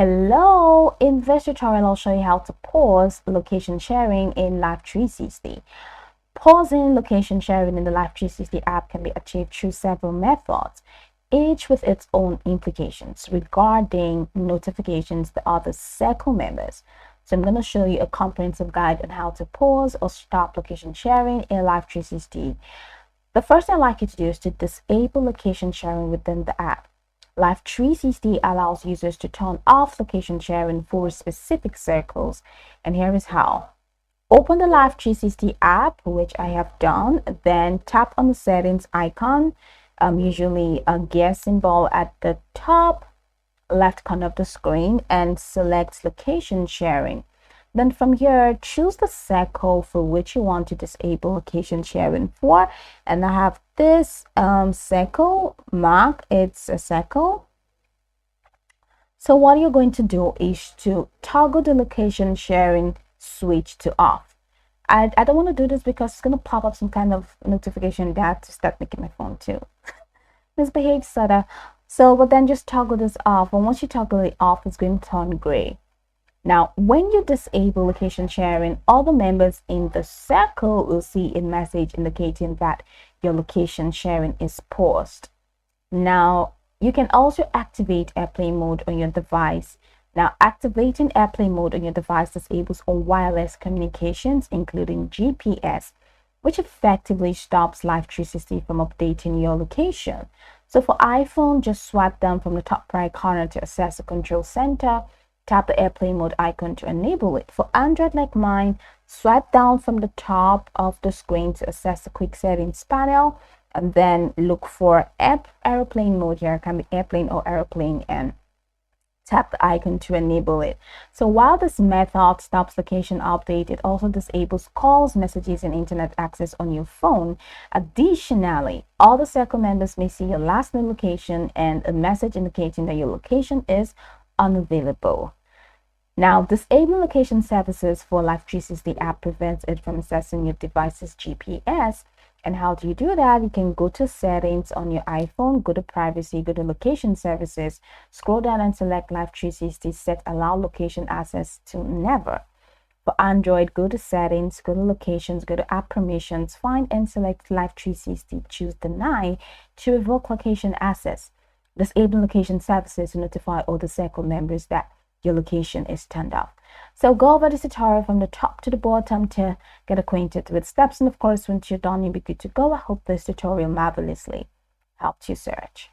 Hello! In this tutorial, I'll show you how to pause location sharing in Life360. Pausing location sharing in the Life360 app can be achieved through several methods, each with its own implications regarding notifications to other circle members. So I'm going to show you a comprehensive guide on how to pause or stop location sharing in Life360. The first thing I'd like you to do is to disable location sharing within the app. Life360 allows users to turn off location sharing for specific circles, and here is how. Open the Life360 app, which I have done, then tap on the settings icon, usually a gear symbol at the top left corner of the screen, and select location sharing. Then from here, choose the circle for which you want to disable location sharing for. And I have this circle mark. It's a circle. So what you're going to do is to toggle the location sharing switch to off. I don't want to do this because it's going to pop up some kind of notification that to start making my phone too. Misbehave, Sada. But then just toggle this off. And once you toggle it off, it's going to turn gray. Now, when you disable location sharing, all the members in the circle will see a message indicating that your location sharing is paused. Now, you can also activate airplane mode on your device. Now, activating airplane mode on your device disables all wireless communications, including GPS, which effectively stops Life360 from updating your location. So for iPhone, just swipe down from the top right corner to access the control center. Tap the airplane mode icon to enable it. For Android like mine, swipe down from the top of the screen to access the quick settings panel, and then look for airplane mode. Here can be airplane or airplane, and tap the icon to enable it. So while this method stops location update, it also disables calls, messages, and internet access on your phone. Additionally, all the circle members may see your last known location and a message indicating that your location is unavailable. Now, disabling location services for Life360 app prevents it from accessing your device's GPS. And how do you do that? You can go to settings on your iPhone, go to privacy, go to location services, scroll down and select Life360, set allow location access to never. For Android, go to settings, go to locations, go to app permissions, find and select Life360, choose deny to revoke location access. Disabling location services to notify all the circle members that your location is turned off. So go over this tutorial from the top to the bottom to get acquainted with steps, and of course once you're done you'll be good to go. I hope this tutorial marvelously helped you search.